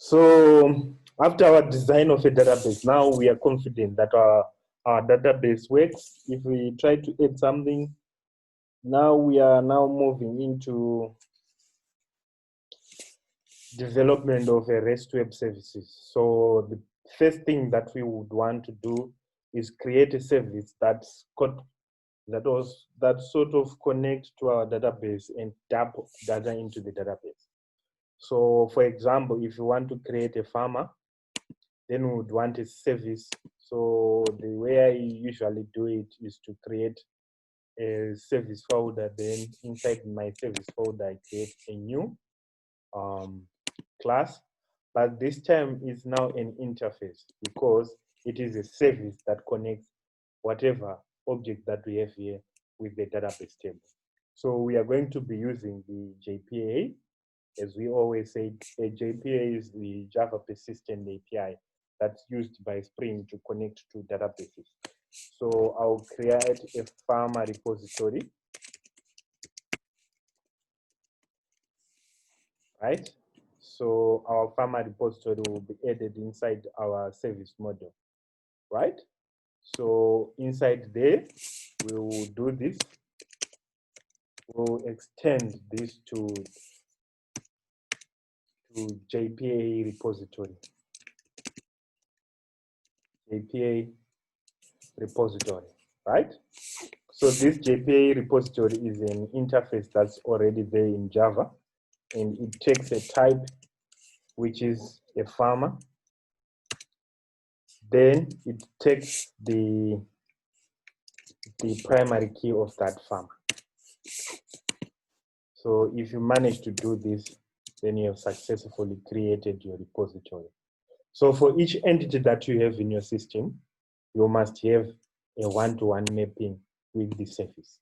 So after our design of a database, now we are confident that our database works. If we try to add something, now we are now moving into development of a REST web services. So the first thing that we would want to do is create a service that sort of connects to our database and dump data into the database. So for example, if you want to create a farmer, then we would want a service. So the way I usually do it is to create a service folder. Then inside my service folder, I create a new class. But this time is now an interface because it is a service that connects whatever object that we have here with the database table. So we are going to be using the JPA. As we always say, a JPA is the Java Persistent API that's used by Spring to connect to databases. So I'll create a farmer repository, right? So our farmer repository will be added inside our service model, right? So inside there, we will do this. We'll extend this to JPA repository. JPA repository, right? So this JPA repository is an interface that's already there in Java, and it takes a type which is a farmer. Then it takes the primary key of that farmer. So if you manage to do this, then you have successfully created your repository. So for each entity that you have in your system, you must have a one-to-one mapping with the service.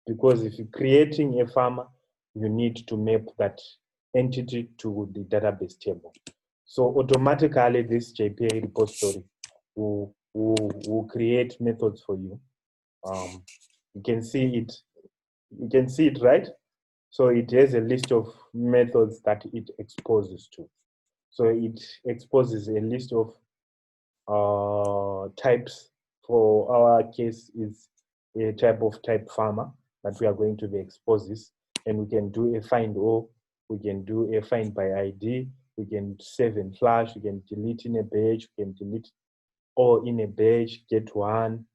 Because if you're creating a farmer, you need to map that entity to the database table. So automatically this JPA repository will create methods for you. You can see it, right? So it has a list of methods that it exposes to. So it exposes a list of types. For our case, is a type farmer that we are going to be exposed, and we can do a find all, we can do a find by ID, we can save and flash, we can delete in a batch, we can delete all in a batch, get one,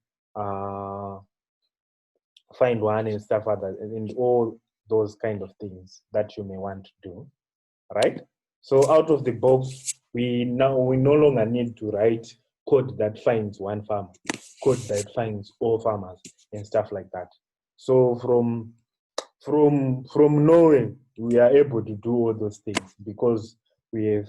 find one, and stuff like that, and all those kind of things that you may want to do, right? So out of the box, we no longer need to write code that finds one farmer, code that finds all farmers, and stuff like that. So from nowhere, we are able to do all those things because we have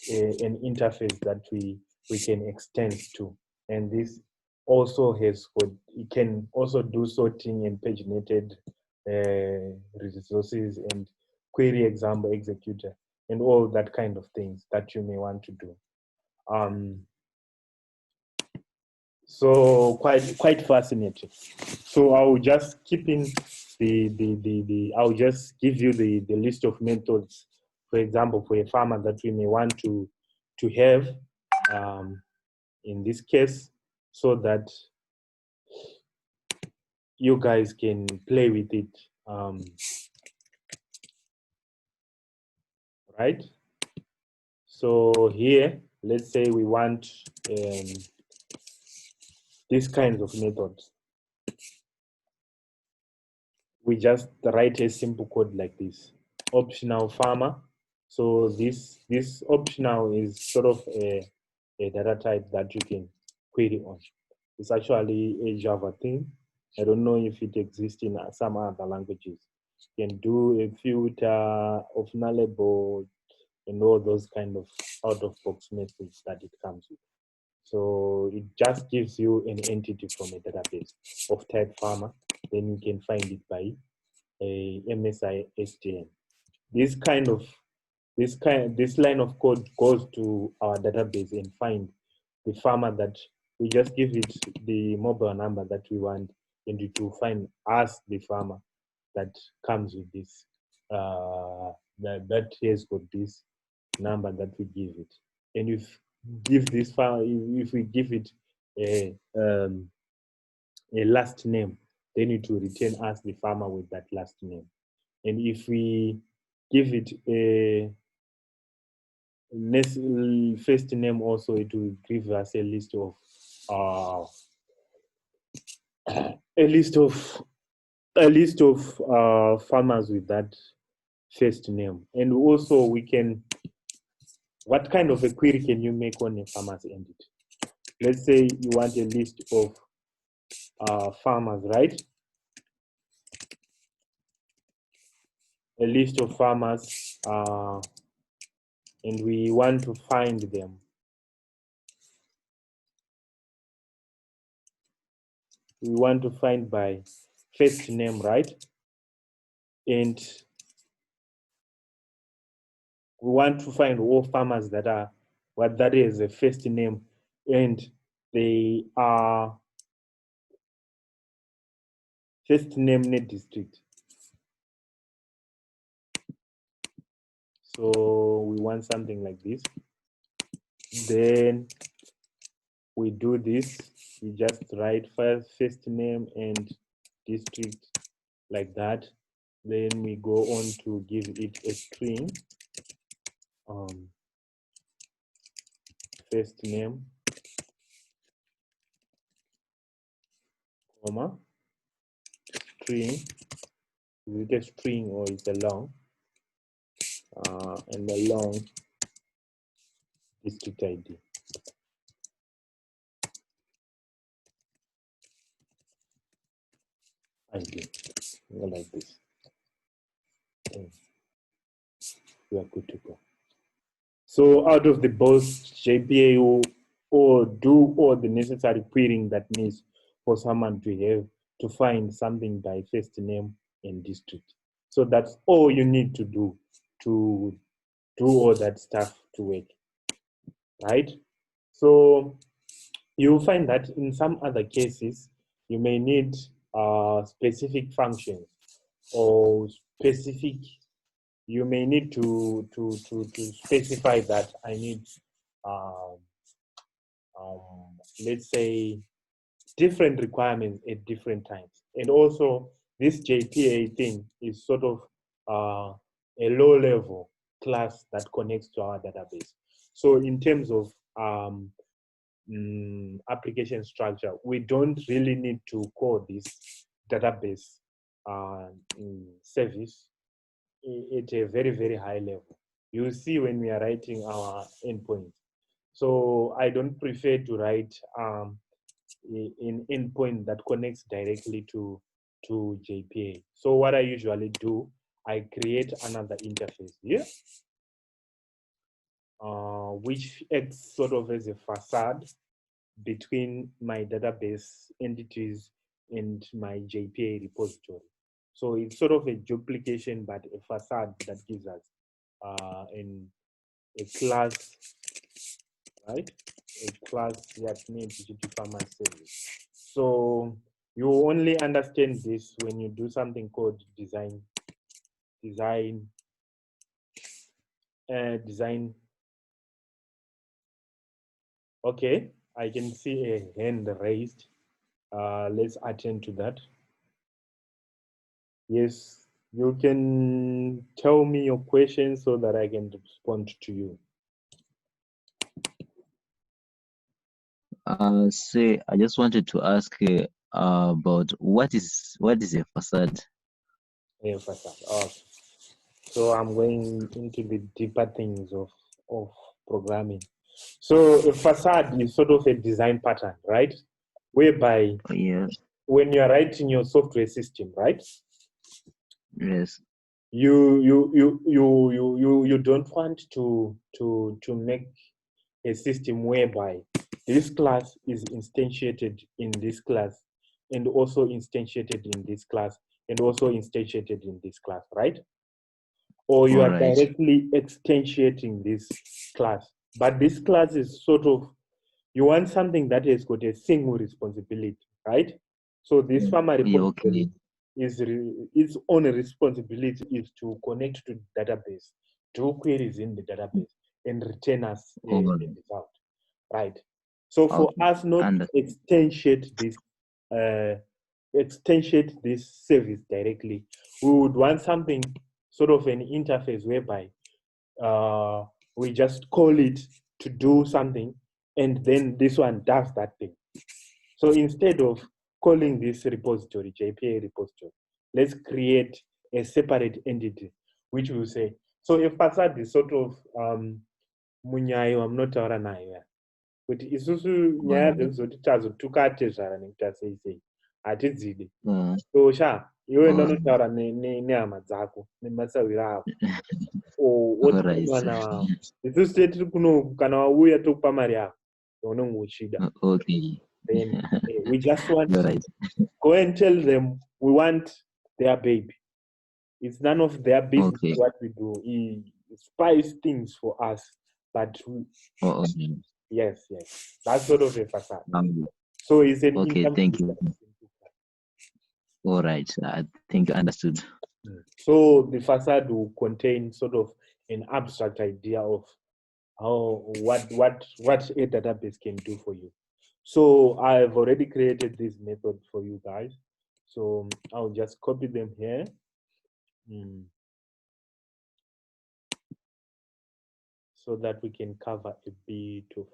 an interface that we can extend to, and this also has it can also do sorting and paginated resources and query example executor and all that kind of things that you may want to do. So quite fascinating. So I will just keep in I'll just give you the list of methods, for example, for a farmer that we may want to have in this case, so that you guys can play with it, right? So here, let's say we want these kinds of methods. We just write a simple code like this, optional farmer. So this optional is sort of a data type that you can query on. It's actually a Java thing. I don't know if it exists in some other languages. You can do a filter of nullable and all those kind of out-of-box methods that it comes with. So it just gives you an entity from a database of type farmer. Then you can find it by a MSI STM. This line of code goes to our database and find the farmer that we just give it the mobile number that we want, and it will find us the farmer that comes with this that has got this number that we give it. And if give this file, if we give it a last name, then it will return us the farmer with that last name. And if we give it a first name also, it will give us a list of farmers with that first name. And also we can, what kind of a query can you make on a farmer's entity? Let's say you want a list of farmers, right? A list of farmers, and we want to find them. We want to find by first name, right? And we want to find all farmers that are, what that is a first name, and they are first name net district. So we want something like this. Then we do this. We just write first name and district like that. Then we go on to give it a string. First name, comma, string. Is it a string or it's a long? And the long district ID. ID, like this. And we are good to go. So out of the box, JPA will do all the necessary querying that needs for someone to have to find something by first name and district. So that's all you need to do all that stuff to work, right? So you'll find that in some other cases, you may need specific functions or specific, you may need to specify that I need, let's say, different requirements at different times. And also, this JPA thing is sort of a low-level class that connects to our database. So in terms of application structure, we don't really need to call this database service at a very, very high level. You see when we are writing our endpoints. So I don't prefer to write an endpoint that connects directly to JPA. So what I usually do, I create another interface here, which acts sort of as a facade between my database entities and my JPA repository. So it's sort of a duplication, but a facade that gives us a class, right? A class that needs to farmer service. So you only understand this when you do something called design. Okay, I can see a hand raised. Let's attend to that. Yes, you can tell me your question so that I can respond to you. Say, I just wanted to ask about what is a facade? A facade. Okay. So I'm going into the deeper things of programming. So a facade is sort of a design pattern, right? Whereby when you are writing your software system, right? Yes. You don't want to make a system whereby this class is instantiated in this class and also instantiated in this class and also instantiated in this class, right? Or you are directly instantiating this class. But this class is sort of, you want something that has got a single responsibility, right? So this farmer repository is its own responsibility is to connect to the database, do queries in the database. and return us a Okay. result, right? So for Okay. us not to extensiate this service directly, we would want something sort of an interface whereby we just call it to do something, and then this one does that thing. So instead of calling this repository JPA repository, let's create a separate entity, which will say, so if Facade is sort of munyayo wamunotaura nayo kuti isusu nyaya dzekuzoti tazotukatezvara nekuita sei sei hatidzidi. So sha iwe ndonotaura nehama dzako nemasawiro ako otiwana wavo isusu tiri kuno kana wauya tokupa mari yako yaunenge uchida. Okay. Then we just want Right. go and tell them we want their baby. It's none of their business. Okay. What we do. He spies things for us, but we, okay. Yes, that's sort of a facade. So it's an okay. Thank you. All right, I think I understood. So the facade will contain sort of an abstract idea of how what a database can do for you. So I've already created this method for you guys. So I'll just copy them here. So that we can cover a bit of.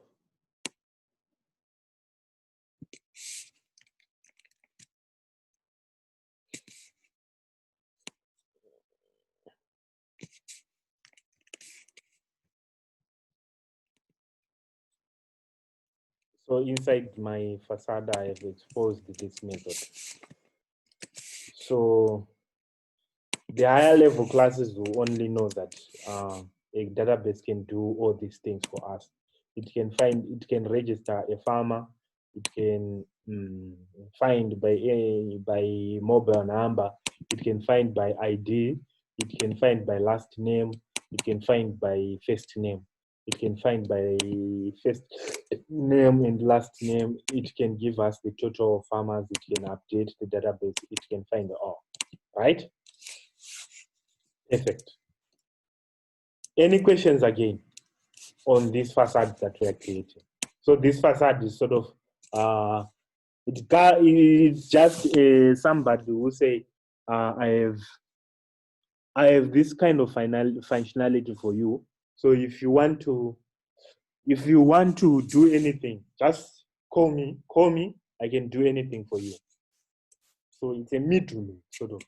So inside my facade, I have exposed this method. So the higher level classes will only know that a database can do all these things for us. It can register a farmer. It can find by mobile number. It can find by ID. It can find by last name. It can find by first name. It can find by first name and last name. It can give us the total of farmers. It can update the database. It can find all, right? Perfect. Any questions again on this facade that we are creating? So this facade is sort of, it's just somebody who say, I have this kind of functionality for you. So if you want to do anything, just call me, I can do anything for you. So it's a middle sort of,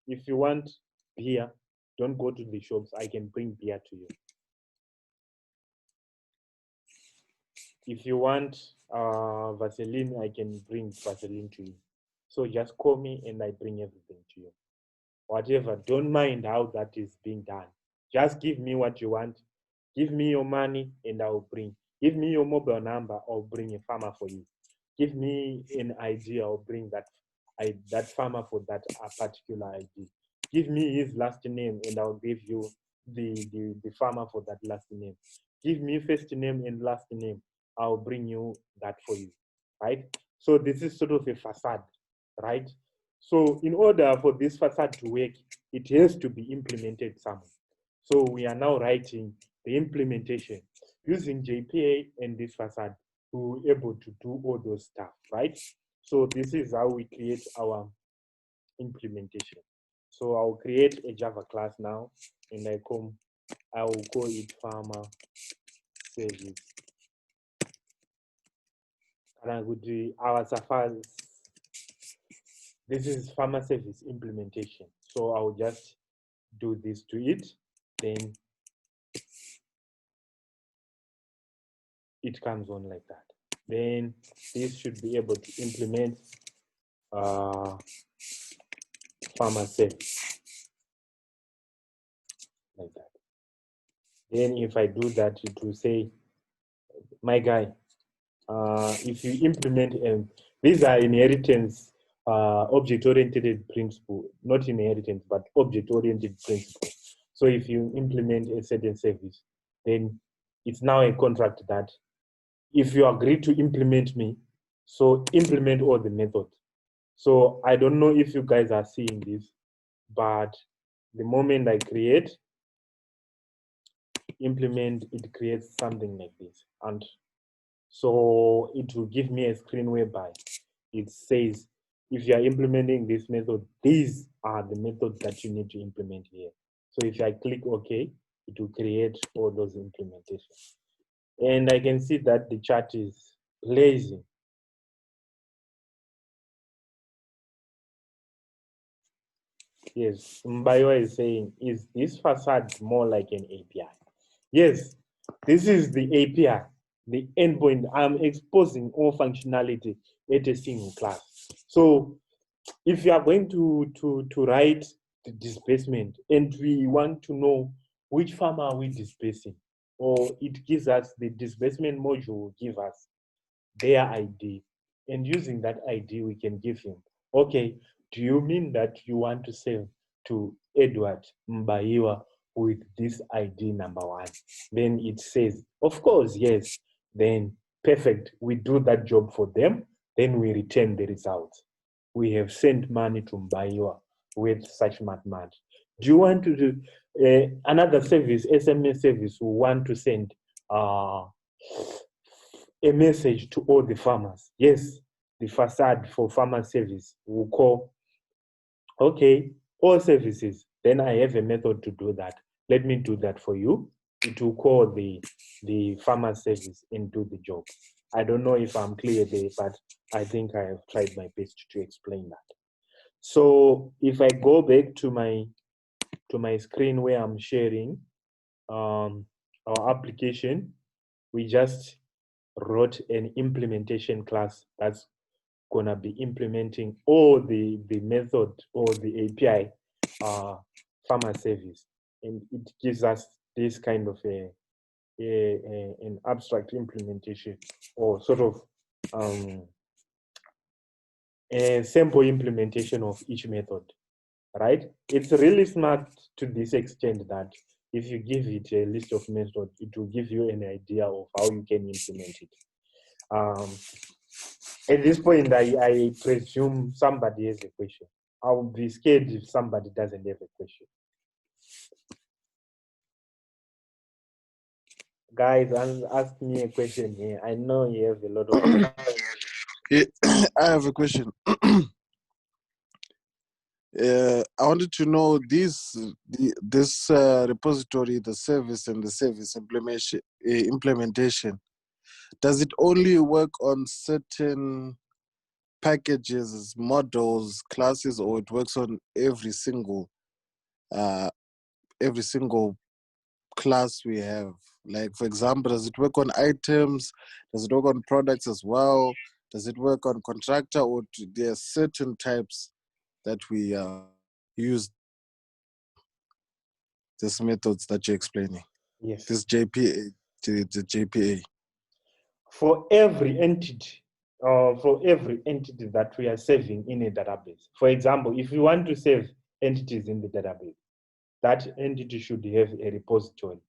if you want beer, don't go to the shops, I can bring beer to you. If you want Vaseline, I can bring Vaseline to you. So just call me and I bring everything to you. Whatever, don't mind how that is being done. Just give me what you want. Give me your money and I'll bring. Give me your mobile number, I'll bring a farmer for you. Give me an ID, I'll bring that farmer for that particular ID. Give me his last name and I'll give you the farmer for that last name. Give me first name and last name, I'll bring you that for you, right? So this is sort of a facade, right? So in order for this facade to work, it has to be implemented somewhere. So we are now writing the implementation using JPA and this facade to be able to do all those stuff, right? So this is how we create our implementation. So I'll create a Java class now, and I will call it farmer service. Our Safaris, this is farmer service implementation. So I'll just do this to it, then it comes on like that. Then this should be able to implement farmer service like that. Then if I do that, it will say, my guy, if you implement, these are inheritance, object-oriented principle, not inheritance, but object-oriented principle. So if you implement a certain service, then it's now a contract that if you agree to implement me, so implement all the methods. So I don't know if you guys are seeing this, but the moment I create, implement, it creates something like this. And so it will give me a screen whereby it says, if you are implementing this method, these are the methods that you need to implement here. So if I click OK, it will create all those implementations. And I can see that the chat is lazy. Yes, Mbayo is saying, is this facade more like an API? Yes, this is the API, the endpoint. I'm exposing all functionality at a single class. So if you are going to write the displacement and we want to know which farm are we displacing, or it gives us the displacement module will give us their ID, and using that ID we can give him, okay, do you mean that you want to save to Edward Mbaiwa with this ID number 1? Then it says, of course, yes. Then perfect, we do that job for them, then we return the results. We have sent money to Mbaiwa with such mathematics. Do you want to do another service, SMS service, who want to send a message to all the farmers? Yes, the facade for farmer service will call, okay, all services. Then I have a method to do that. Let me do that for you. It will call the farmer service and do the job. I don't know if I'm clear there, but I think I have tried my best to explain that. So if I go back to my screen where I'm sharing our application, we just wrote an implementation class that's gonna be implementing all the method or the API farmer service, and it gives us this kind of an abstract implementation, or sort of a sample implementation of each method, right? It's really smart to this extent that if you give it a list of methods, it will give you an idea of how you can implement it. At this point, I presume somebody has a question. I will be scared if somebody doesn't have a question. Guys, ask me a question here. I know you have a lot of Yeah, I have a question. I wanted to know this repository, the service and the service implementation. Does it only work on certain packages, models, classes, or it works on every single class we have? Like, for example, does it work on items? Does it work on products as well? Does it work on contractor, or there are certain types that we use these methods that you're explaining? Yes. This JPA, the JPA. For every entity, that we are saving in a database. For example, if you want to save entities in the database, that entity should have a repository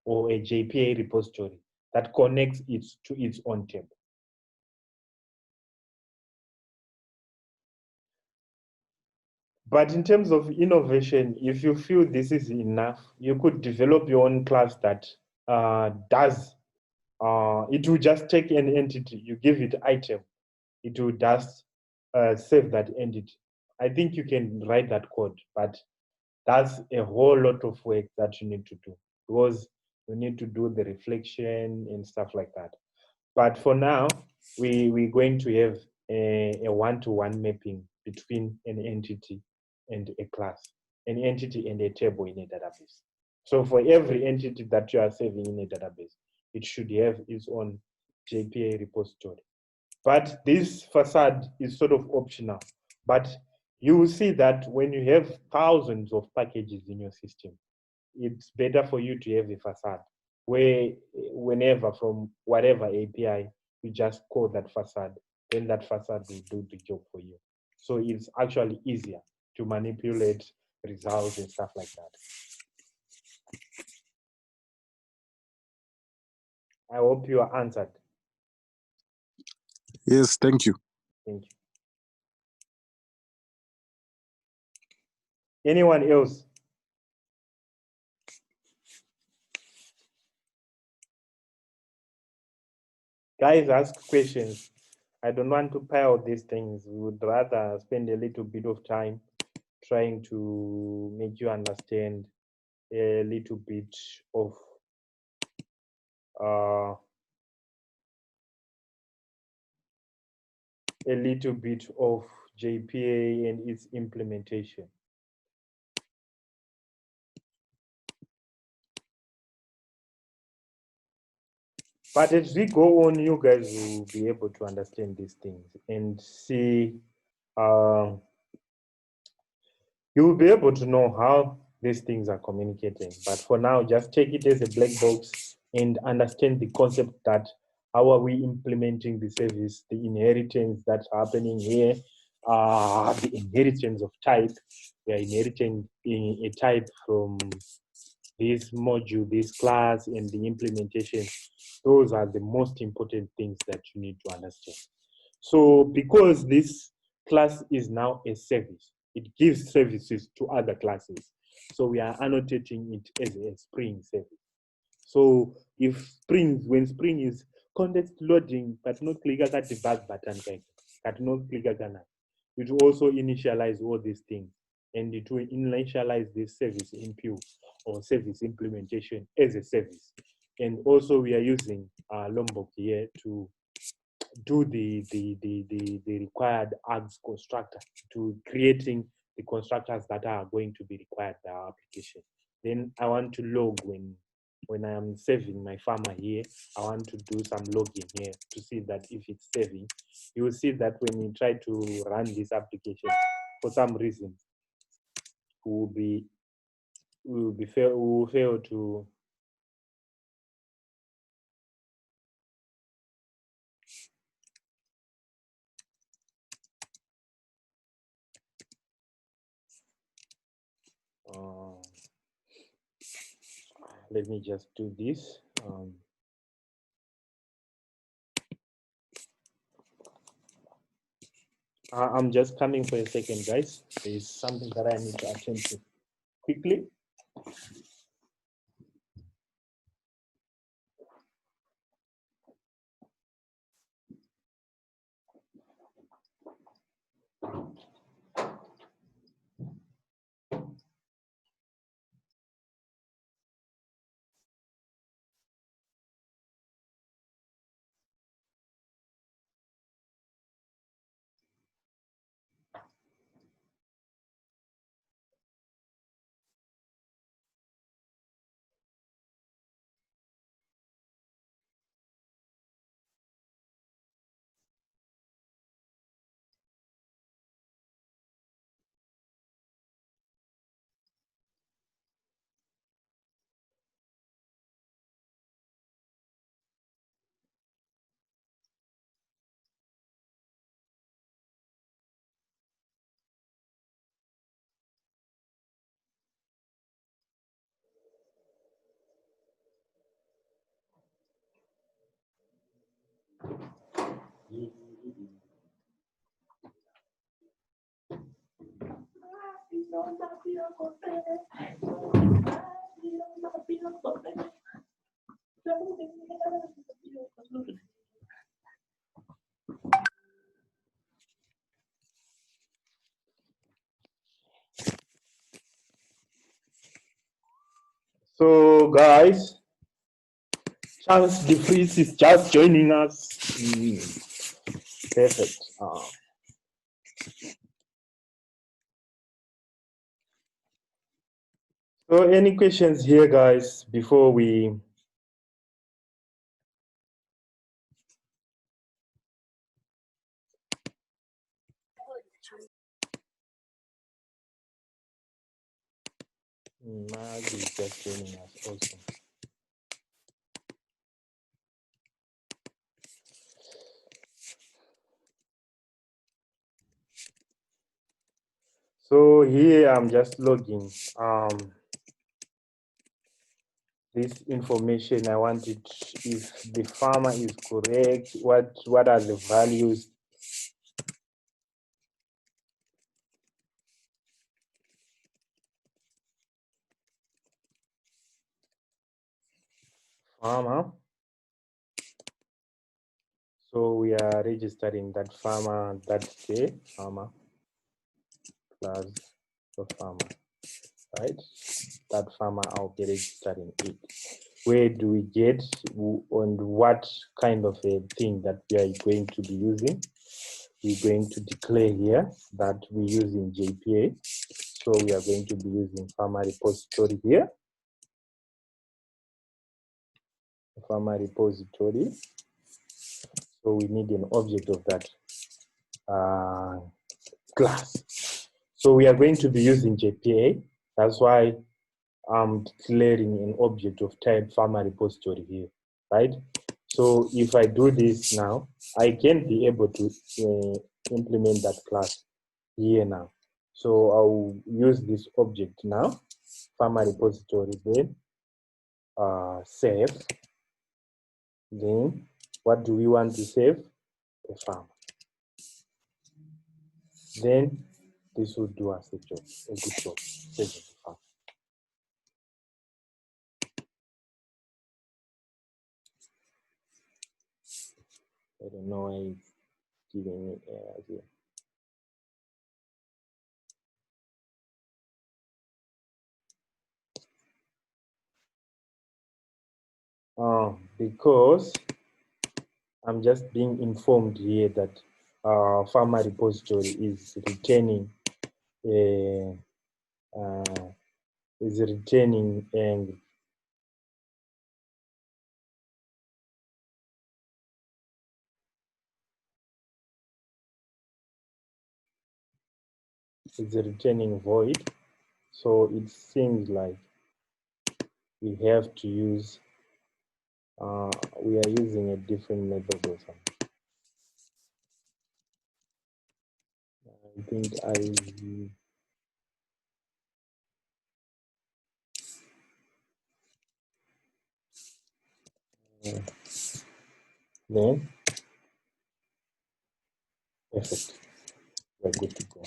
or a JPA repository that connects it to its own table. But in terms of innovation, if you feel this is enough, you could develop your own class that does, it will just take an entity, you give it item, it will just save that entity. I think you can write that code, but that's a whole lot of work that you need to do, because you need to do the reflection and stuff like that. But for now, we're going to have a one-to-one mapping between an entity and a class, an entity and a table in a database. So for every entity that you are saving in a database, it should have its own JPA repository. But this facade is sort of optional. But you will see that when you have thousands of packages in your system, it's better for you to have a facade where whenever from whatever API, you just call that facade, then that facade will do the job for you. So it's actually easier to manipulate results and stuff like that. I hope you are answered. Yes, thank you. Thank you. Anyone else? Guys, ask questions. I don't want to pile these things. We would rather spend a little bit of time trying to make you understand a little bit of JPA and its implementation. But as we go on, you guys will be able to understand these things and see, you will be able to know how these things are communicating. But for now, just take it as a black box and understand the concept that how are we implementing the service, the inheritance that's happening here, the inheritance of type. We are inheriting a type from this module, this class, and the implementation. Those are the most important things that you need to understand. So because this class is now a service, it gives services to other classes. So we are annotating it as a Spring service. So if when Spring is context loading, but not click at the debug button, but not click at it will also initialize all these things, and it will initialize this service impute or service implementation as a service. And also we are using Lombok here to do the required args constructor to creating the constructors that are going to be required by our application. Then I want to log when I am saving my farmer here. I want to do some logging here to see that if it's saving. You will see that when you try to run this application, for some reason, we will fail to. Let me just do this. I'm just coming for a second, guys. There is something that I need to attend to quickly. So guys, Chance DeFries is just joining us. Perfect. So any questions here, guys, before we? Mag is just joining us also. So here I'm just logging this information. I wanted if the farmer is correct, what are the values? Farmer. So we are registering that farmer, that's the farmer class of farmer, right? That farmer, I'll be registering it. Where do we get and what kind of a thing that we are going to be using? We're going to declare here that we're using JPA. So we are going to be using farmer repository here. Farmer repository. So we need an object of that class. So we are going to be using JPA. That's why I'm declaring an object of type farmer repository here, right? So if I do this now, I can be able to implement that class here now. So I'll use this object now, farmer repository, then save. Then what do we want to save? A farmer. Then this will do us a job, a good job, saving the farm. I don't know why it's giving me errors here. Because I'm just being informed here that farmer repository is returning and it's returning void. So it seems like we have to use we are using a different method or something. I think then perfect. We're good to go.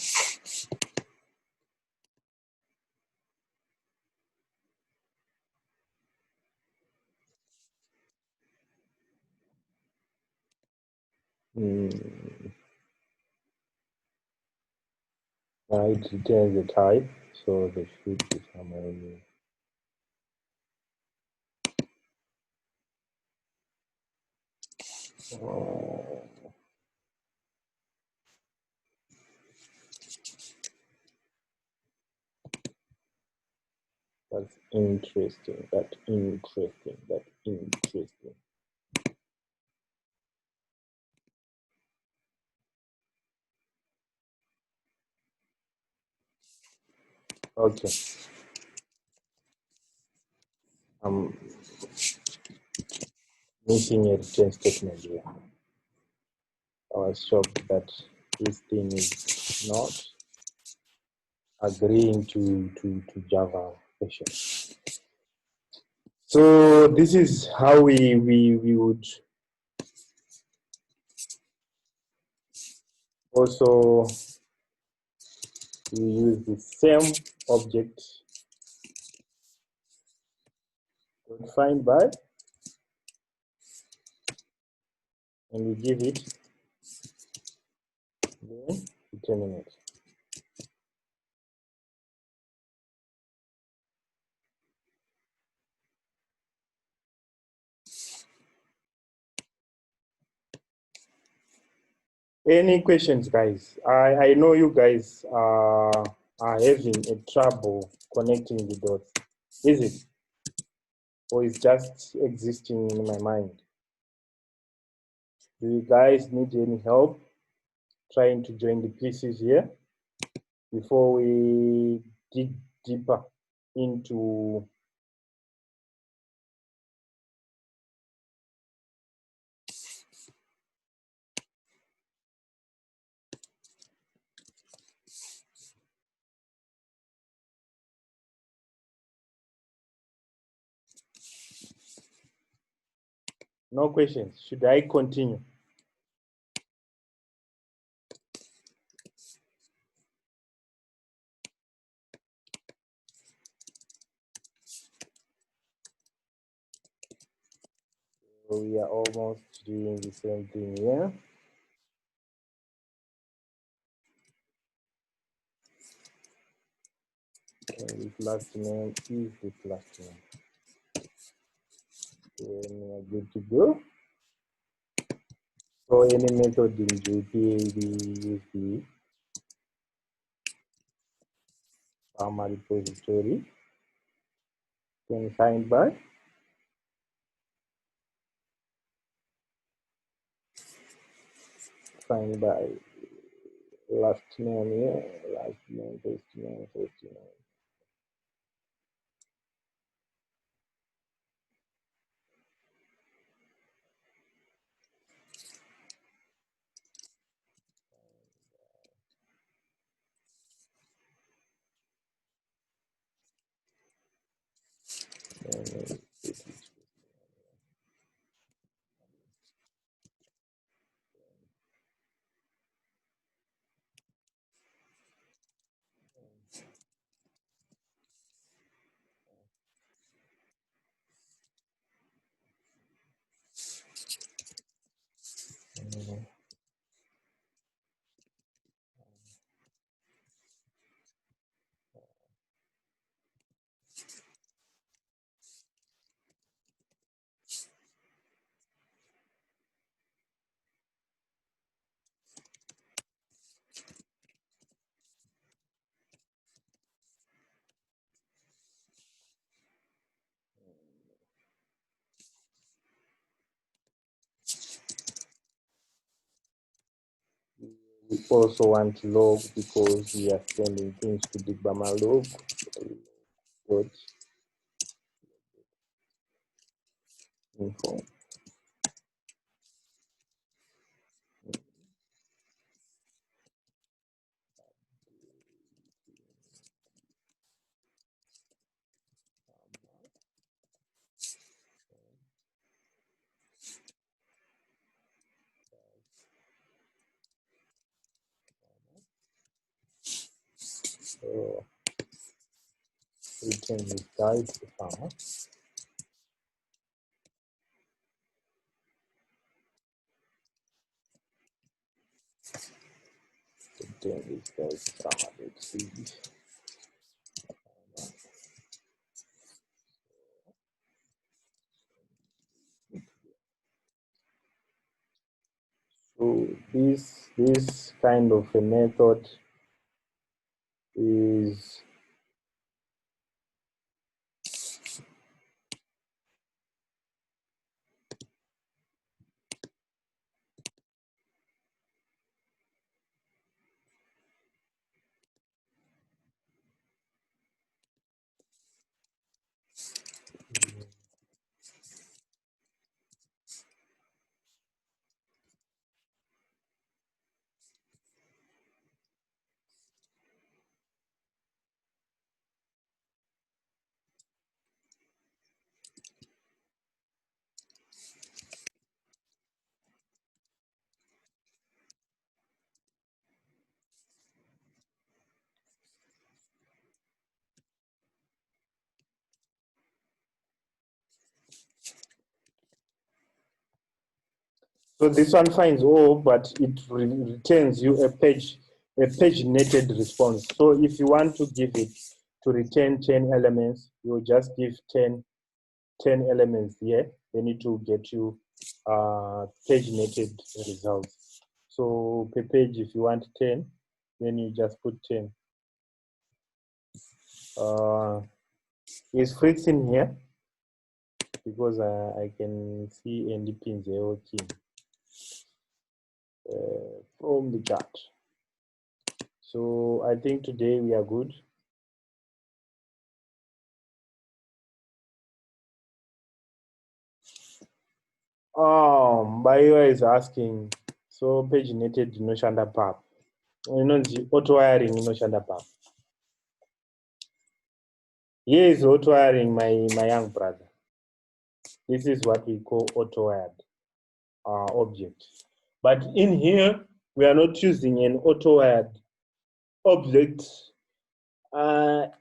It returns the type, so there should be some error. That's interesting. That's interesting. That's interesting. Okay. I'm missing a return statement here. I was shocked that this thing is not agreeing to Java version. So this is how we would also use the same object defined by, and we give it then we terminate. Any questions, guys? I know you guys are having a trouble connecting the dots. Is it? Or is just existing in my mind? Do you guys need any help trying to join the pieces here before we dig deeper into no questions? Should I continue? So we are almost doing the same thing here. And the last name is the last name. Then we are good to go. So any method in JPA, we use the farmer repository. Then find by. Find by last name here, last name, first name, first name. We also want log because we are sending things to the Bama log. Dot info. So return this guide to farmer. Return this guide to farmer. Let's see this. So this kind of a method is so this one finds all, but it returns you a page netted response. So if you want to give it to return 10 elements, you just give 10 elements here. Then it will get you page netted results. So per page, if you want 10, then you just put 10. Is Fritz in here? Because I can see Andy Pinzeo King from the chat. So I think today we are good. Bayo is asking, so page netted no shanda pap. You know the auto wiring no shanda pap. Here is auto wiring, my young brother. This is what we call auto wired object. But in here, we are not using an auto wired object.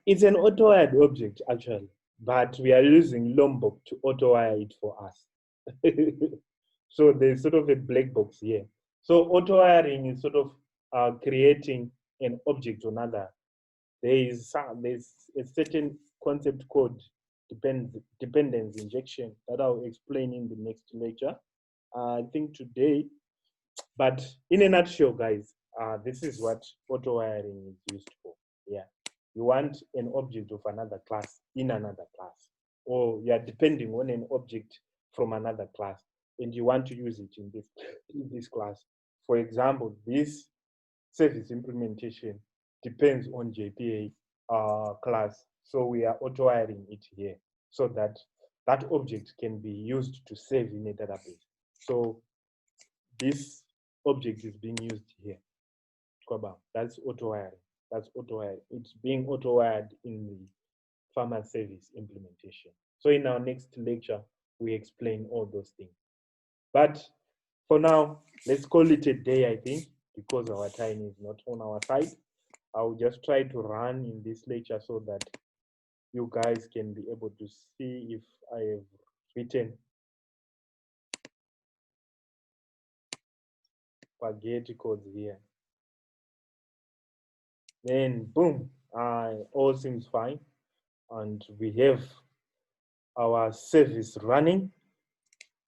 It's an auto wired object actually, but we are using Lombok to auto wire it for us. So there's sort of a black box here. So auto wiring is sort of creating an object to another. There's a certain concept called dependence injection that I'll explain in the next lecture. I think today, but in a nutshell, guys, this is what auto wiring is used for. Yeah, you want an object of another class in another class, or you are depending on an object from another class, and you want to use it in this class. For example, this service implementation depends on JPA class, so we are auto wiring it here so that that object can be used to save in a database. So this object is being used here. That's auto wiring. That's auto wiring. It's being auto wired in the farmer service implementation. So in our next lecture, we explain all those things. But for now, let's call it a day, I think, because our time is not on our side. I'll just try to run in this lecture so that you guys can be able to see if I have written spaghetti codes here. Then boom, all seems fine. And we have our service running.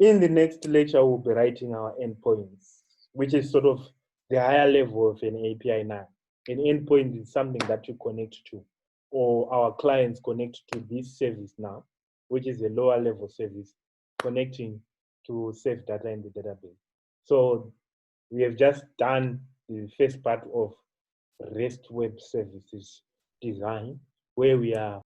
In the next lecture, we'll be writing our endpoints, which is sort of the higher level of an API now. An endpoint is something that you connect to, or our clients connect to this service now, which is a lower level service connecting to save data in the database. So we have just done the first part of REST web services design, where we are